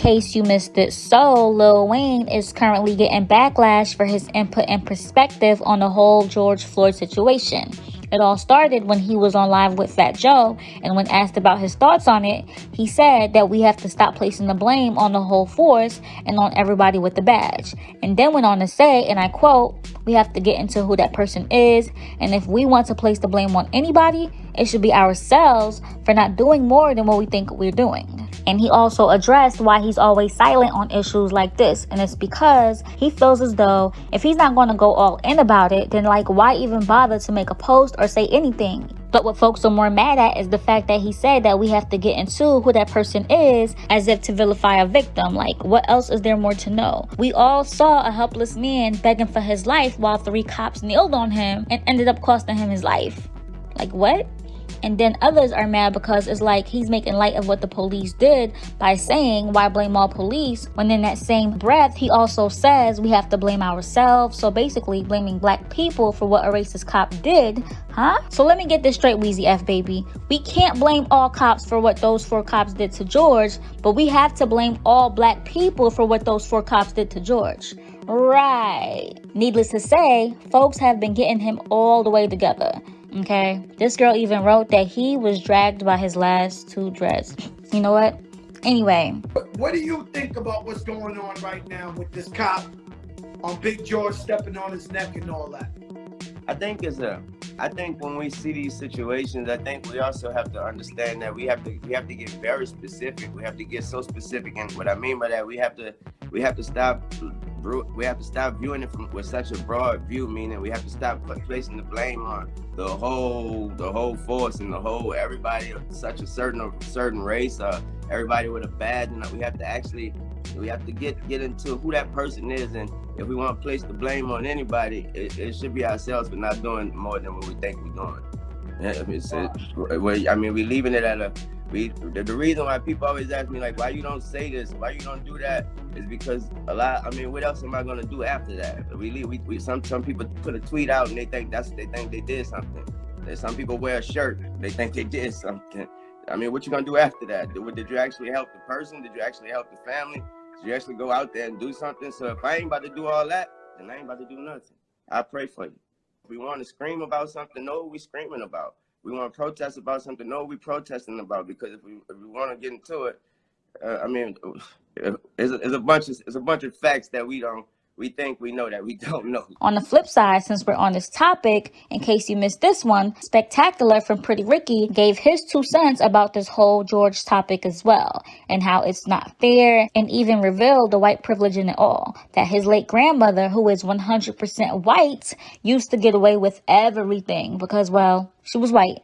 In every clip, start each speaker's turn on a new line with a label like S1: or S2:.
S1: case you missed it, so Lil Wayne is currently getting backlash for his input and perspective on the whole George Floyd situation. It all started when he was on live with Fat Joe, and when asked about his thoughts on it, he said that we have to stop placing the blame on the whole force and on everybody with the badge. And then went on to say, and I quote, "We have to get into who that person is, and if we want to place the blame on anybody, it should be ourselves for not doing more than what we think we're doing." And he also addressed why he's always silent on issues like this. And it's because he feels as though if he's not going to go all in about it, then like why even bother to make a post or say anything? But what folks are more mad at is the fact that he said that we have to get into who that person is as if to vilify a victim. Like, what else is there more to know? We all saw a helpless man begging for his life while 3 cops kneeled on him and ended up costing him his life. Like, what? And then others are mad because it's like he's making light of what the police did by saying, why blame all police? When in that same breath, he also says we have to blame ourselves. So basically blaming black people for what a racist cop did, huh? So let me get this straight, Weezy F baby. We can't blame all cops for what those 4 cops did to George, but we have to blame all black people for what those 4 cops did to George. Right. Needless to say, folks have been getting him all the way together. Okay, this girl even wrote that he was dragged by his last 2 dreads. You know what? Anyway.
S2: What do you think about what's going on right now with this cop on Big George stepping on his neck and all that?
S3: I think when we see these situations, I think we also have to understand that we have to get very specific. We have to get so specific, and what I mean by that, we have to stop viewing it with such a broad view, meaning we have to stop placing the blame on the whole force and the whole everybody of such a certain race or everybody with a badge. And we have to get into who that person is, and if we want to place the blame on anybody, it should be ourselves for not doing more than what we think we're doing. We leaving it at the reason why people always ask me, like, why you don't say this, why you don't do that, is because what else am I gonna do after that? Some people put a tweet out and they think they did something. Some people wear a shirt, they think they did something. What you gonna do after that? Did you actually help the person? Did you actually help the family? Did you actually go out there and do something? So if I ain't about to do all that, then I ain't about to do nothing. I pray for you. If we want to scream about something, know what we screaming about. We want to protest about something, know what we protesting about. Because if we want to get into it, it's a bunch of facts that we think we know that we don't know.
S1: On the flip side, since we're on this topic, in case you missed this one, Spectacular from Pretty Ricky gave his 2 cents about this whole George topic as well, and how it's not fair, and even revealed the white privilege in it all. That his late grandmother, who is 100% white, used to get away with everything because, well, she was white.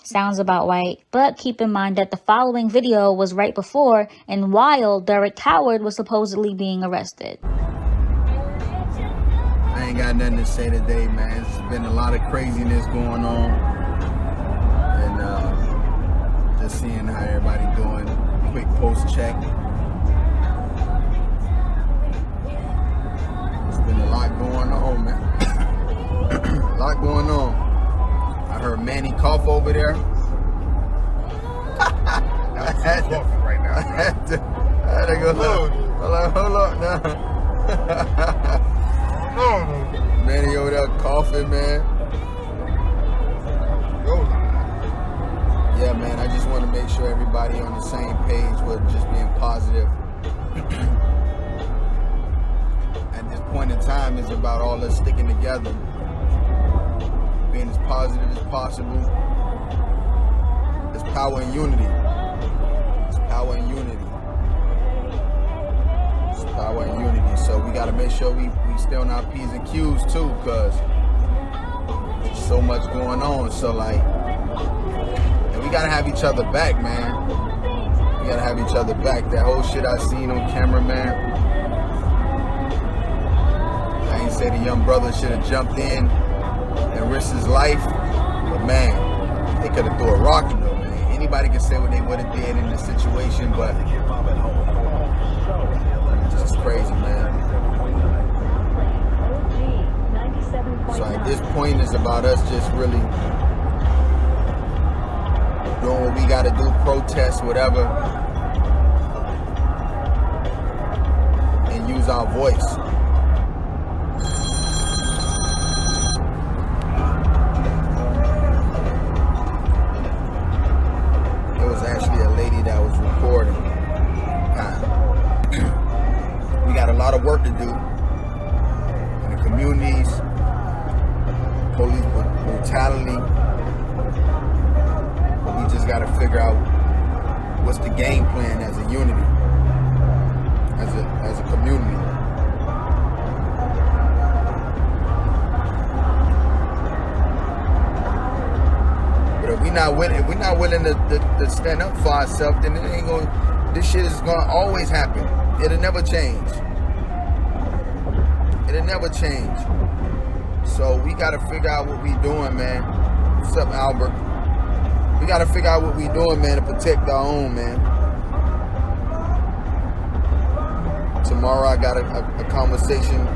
S1: Sounds about white. But keep in mind that the following video was right before and while Derek Howard was supposedly being arrested.
S4: I ain't got nothing to say today, man. There's been a lot of craziness going on, and just seeing how everybody doing. Quick post check. There's been a lot going on, man. A lot going on. I heard Manny cough over there. I had to go look. Hold on now. Manny over there coughing, man. Yeah, man, I just want to make sure everybody on the same page with just being positive. At this point in time, it's about all us sticking together, being as positive as possible. There's power in unity. There's power in unity. There's power in unity. So we got to make sure we stay on our P's and Q's too, because there's so much going on. So and we got to have each other back, man. We got to have each other back. That whole shit I seen on camera, man. I ain't say the young brother should have jumped in and risked his life, but man, they could have threw a rock in him, man. Anybody can say what they would have did in this situation, but it's just crazy, man. So at this point, it's about us just really doing what we got to do, protest, whatever. use our voice. It was actually a lady that was recording. We got a lot of work to do in the communities, police brutality, but we just got to figure out what's the game plan as a unity, as a community. But if we're not willing to stand up for ourselves, then it ain't going. This shit is gonna always happen. It'll never change. It'll never change. So we gotta figure out what we doing, man. What's up, Albert? We gotta figure out what we doing, man, to protect our own, man. Tomorrow I got a conversation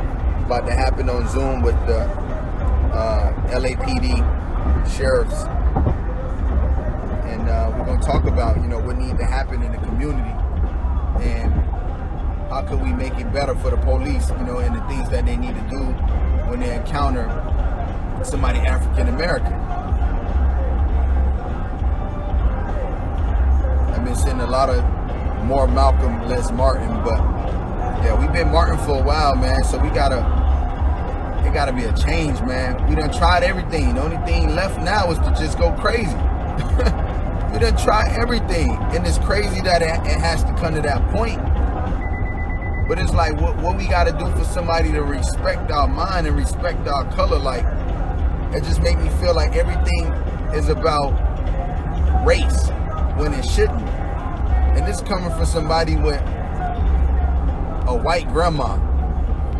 S4: about to happen on Zoom with the LAPD sheriffs. And we're gonna talk about, what needs to happen in the community and how can we make it better for the police, and the things that they need to do when they encounter somebody African American. I've been seeing a lot of more Malcolm, less Martin, but yeah, we've been Martin for a while, man. So it gotta be a change, man. We done tried everything. The only thing left now is to just go crazy. We done tried everything, and it's crazy that it has to come to that point. But it's like, what we gotta do for somebody to respect our mind and respect our color? Like, it just make me feel like everything is about race when it shouldn't. And this coming from somebody with a white grandma,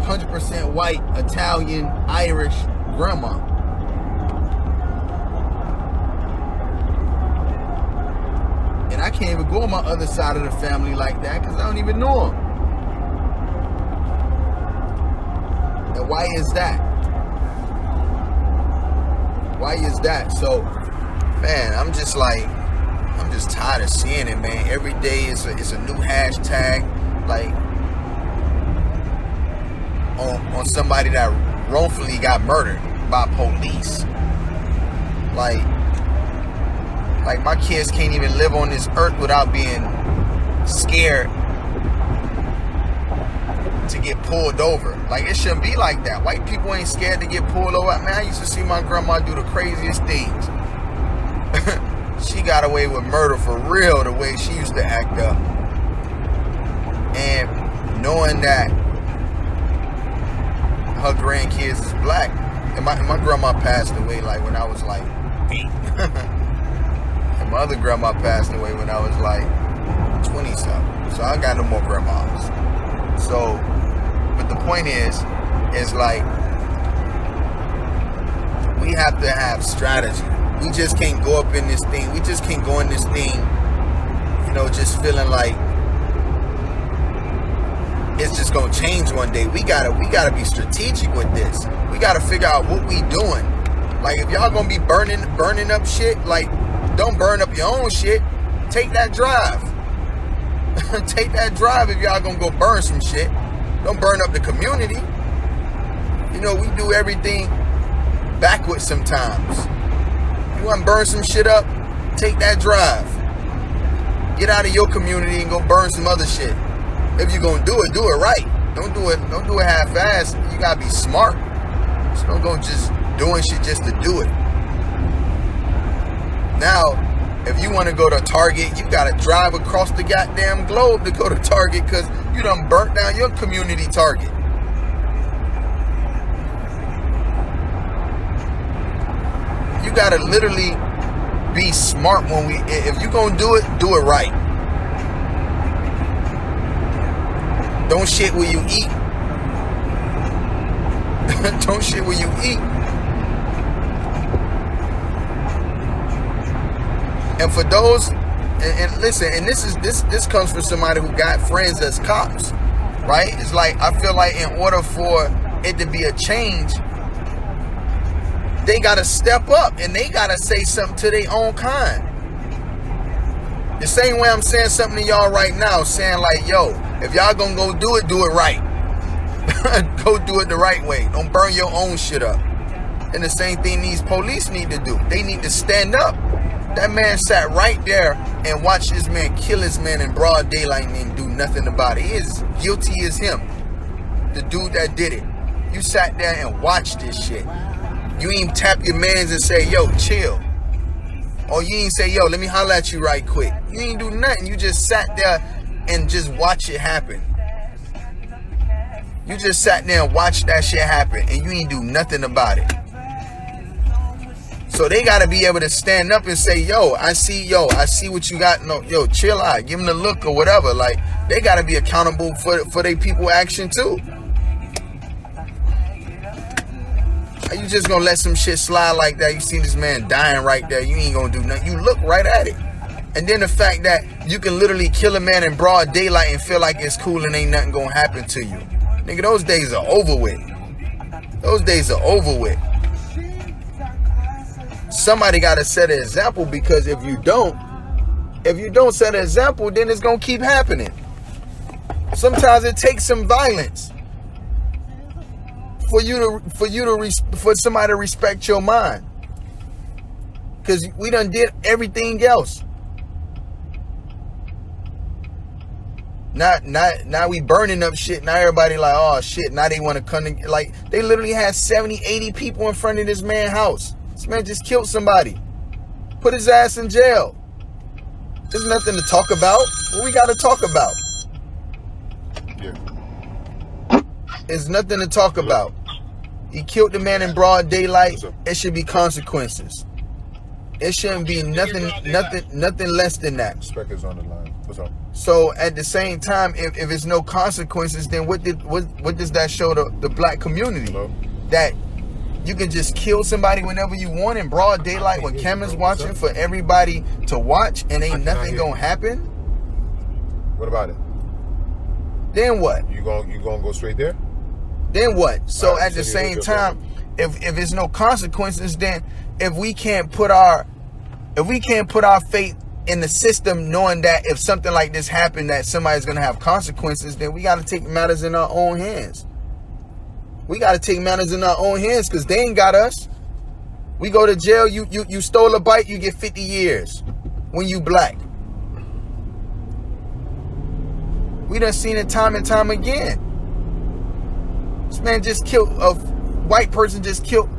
S4: 100% white, Italian, Irish grandma. And I can't even go on my other side of the family like that because I don't even know them. And why is that? Why is that? So, man, I'm just tired of seeing it, man. Every day is a new hashtag, like on somebody that wrongfully got murdered by police. Like my kids can't even live on this earth without being scared to get pulled over. Like, it shouldn't be like that. White people ain't scared to get pulled over. Man, I used to see my grandma do the craziest things. She got away with murder for real, the way she used to act up. And knowing that her grandkids is black, and my grandma passed away like when I was like 8. And my other grandma passed away when I was like 20-something. So I got no more grandmas. So, but the point is like, we have to have strategy. We just can't go up in this thing. We just can't go in this thing, just feeling like it's just gonna change one day. We gotta be strategic with this. We gotta figure out what we doing. Like, if y'all gonna be burning up shit, like, don't burn up your own shit. Take that drive. Take that drive if y'all gonna go burn some shit. Don't burn up the community. We do everything backwards sometimes. You want to burn some shit up? Take that drive. Get out of your community and go burn some other shit. If you're gonna do it right. Don't do it half-assed. You gotta be smart. So don't go just doing shit just to do it. Now, if you want to go to Target, you gotta drive across the goddamn globe to go to Target because you done burnt down your community Target. You gotta literally be smart if you gonna do it right. Don't shit where you eat. Don't shit where you eat. And for those, and listen, and this comes from somebody who got friends as cops, right? It's like, I feel like in order for it to be a change, they gotta step up and they gotta say something to their own kind. The same way I'm saying something to y'all right now, saying like, yo, if y'all gonna go do it right. Go do it the right way. Don't burn your own shit up. And the same thing these police need to do. They need to stand up. That man sat right there and watched this man kill his man in broad daylight and didn't do nothing about it. He is guilty as him. The dude that did it. You sat there and watched this shit. You ain't tap your mans and say, yo, chill. Or you ain't say, yo, let me holler at you right quick. You ain't do nothing. You just sat there and just watch it happen. You just sat there and watched that shit happen and you ain't do nothing about it. So they gotta be able to stand up and say, yo, I see what you got. No, yo, chill out. Give them the look or whatever. Like, they gotta be accountable for their people action too. Are you just gonna let some shit slide like that? You see this man dying right there. You ain't gonna do nothing. You look right at it. And then the fact that you can literally kill a man in broad daylight and feel like it's cool and ain't nothing gonna happen to you. Nigga, those days are over with. Those days are over with. Somebody gotta set an example, because if you don't set an example, then it's gonna keep happening. Sometimes it takes some violence for somebody to respect your mind. Cause we done did everything else. Now we burning up shit. Now everybody like, oh shit, now they want to come to, like, they literally had 70, 80 people in front of this man's house. This man just killed somebody. Put his ass in jail. There's nothing to talk about. What we got to talk about? Yeah. There's nothing to talk about. He killed the man in broad daylight. It should be consequences. It shouldn't be nothing less than that.
S5: Respect is on the line. What's up?
S4: So at the same time, if it's no consequences, then what does that show the black community? Hello? That you can just kill somebody whenever you want in broad daylight with cameras watching for everybody to watch, and ain't nothing gonna happen?
S5: What about it?
S4: Then what?
S5: You gonna go straight there?
S4: Then what? So at the same time, if it's no consequences, then if we can't put our faith in the system, knowing that if something like this happened, that somebody's gonna have consequences, then we gotta take matters in our own hands. We gotta take matters in our own hands, because they ain't got us. We go to jail, you stole a bike, you get 50 years when you black. We done seen it time and time again. This man just killed, a white person just killed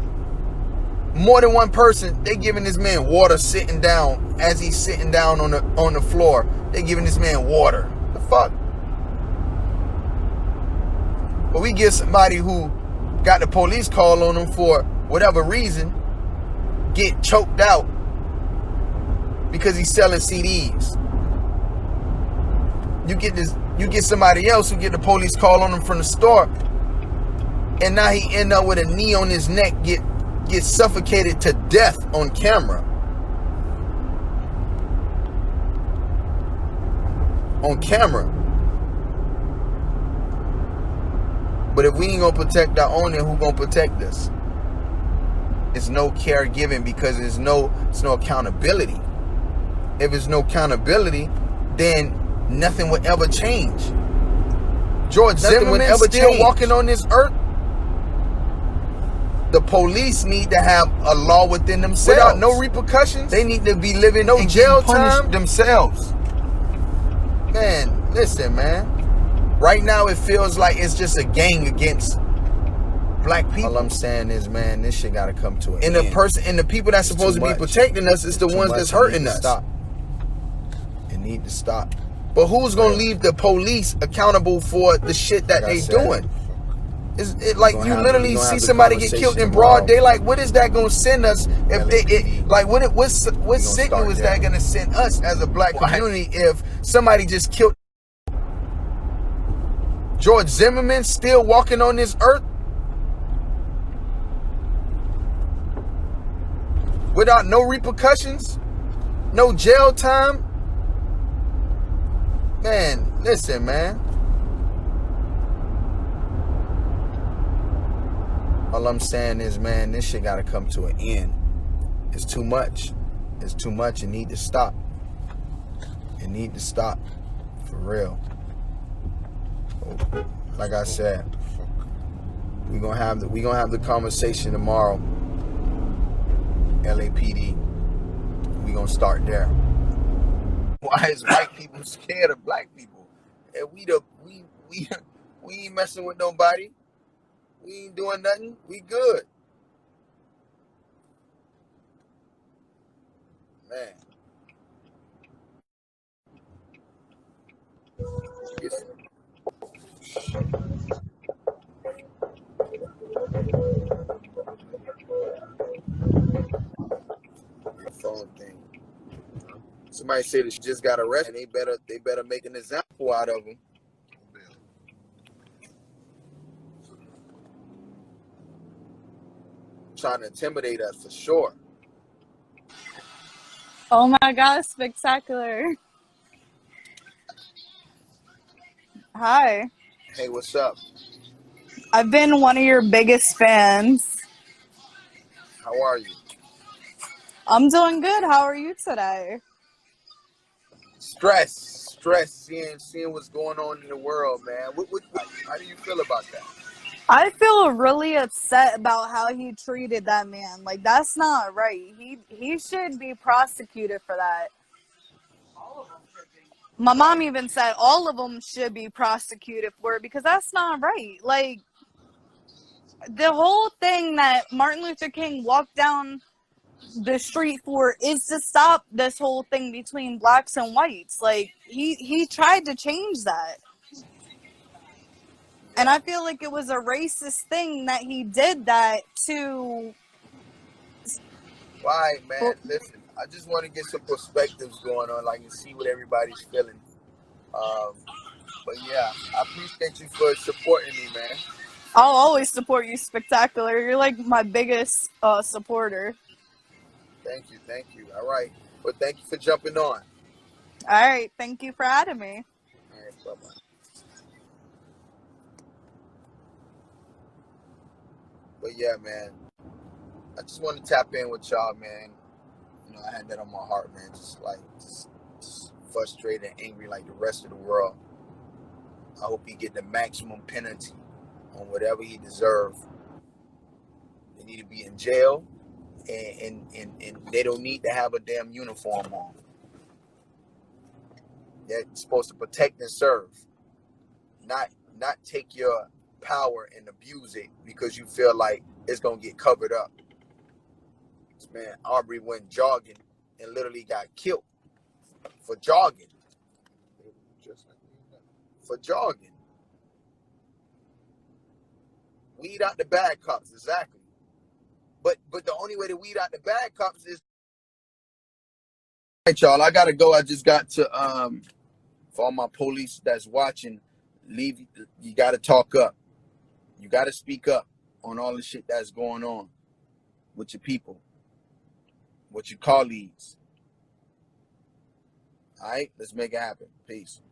S4: more than one person. They giving this man water sitting down, as he's sitting down on the floor. They giving this man water. The fuck? But we get somebody who got the police call on them for whatever reason, get choked out because he's selling CDs. You get somebody else who get the police call on him from the store, and now he end up with a knee on his neck, get suffocated to death on camera. On camera. But if we ain't gonna protect our own, then who gonna protect us? It's no caregiving, because there's no accountability. If there's no accountability, then nothing will ever change. George Zimmerman still walking on this earth. The police need to have a law within themselves. Without no repercussions. They need to be living no jail time themselves. Man, listen, man. Right now it feels like it's just a gang against black people. All I'm saying is, man, this shit gotta come to an end. And the people that's supposed to be protecting us is the ones that's hurting us. It need to stop. But who's gonna leave the police accountable for the shit that they doing? It like you literally see somebody get killed in broad daylight. What is that gonna send us? If what signal is that gonna send us as a black community if somebody just killed? George Zimmerman still walking on this earth without no repercussions, no jail time. Man, listen, man. All I'm saying is, man, this shit gotta come to an end. It's too much. It's too much. It need to stop. It need to stop. For real. Like I said, We're gonna have the conversation tomorrow. LAPD. We're gonna start there. Why is white people scared of black people? And we ain't messing with nobody. We ain't doing nothing. We good. Man. It's a phone thing. Somebody said that she just got arrested. And they better make an example out of him. Trying to intimidate us for sure.
S6: Oh my gosh, spectacular. Hi.
S4: Hey, what's up?
S6: I've been one of your biggest fans.
S4: How are you?
S6: I'm doing good. How are you today?
S4: Stress, seeing what's going on in the world, man. How do you feel about that?
S6: I feel really upset about how he treated that man. Like, that's not right. He should be prosecuted for that. My mom even said all of them should be prosecuted for it because that's not right. Like, the whole thing that Martin Luther King walked down the street for is to stop this whole thing between blacks and whites. Like, he tried to change that. And I feel like it was a racist thing that he did that to.
S4: Why, man? Listen, I just want to get some perspectives going on, like, and see what everybody's feeling. But yeah, I appreciate you for supporting me, man.
S6: I'll always support you, Spectacular. You're like my biggest supporter.
S4: Thank you. All right. Well, thank you for jumping on.
S6: All right, thank you for adding me.
S4: All right, bye-bye. But yeah, man, I just want to tap in with y'all, man. You know, I had that on my heart, man. Just frustrated and angry like the rest of the world. I hope he get the maximum penalty on whatever he deserves. They need to be in jail, and they don't need to have a damn uniform on. They're supposed to protect and serve, not take your power and abuse it because you feel like it's gonna get covered up. This man Aubrey went jogging and literally got killed for jogging. For jogging. Weed out the bad cops, exactly. But the only way to weed out the bad cops is. All right, y'all. I gotta go. I just got to for all my police that's watching, leave. You gotta talk up. You gotta speak up on all the shit that's going on with your people, with your colleagues. All right, let's make it happen. Peace.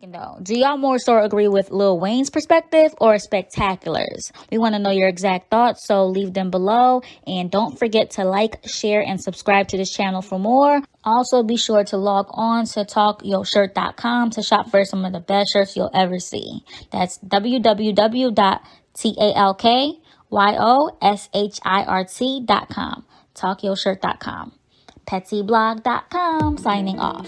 S1: Though, do y'all more so agree with Lil Wayne's perspective or Spectacular's? We want to know your exact thoughts, so leave them below. And don't forget to like, share, and subscribe to this channel for more. Also, be sure to log on to talkyoshirt.com to shop for some of the best shirts you'll ever see. That's www.talkyoshirt.com. talkyoshirt.com. PetTeaBlog.com. Signing off.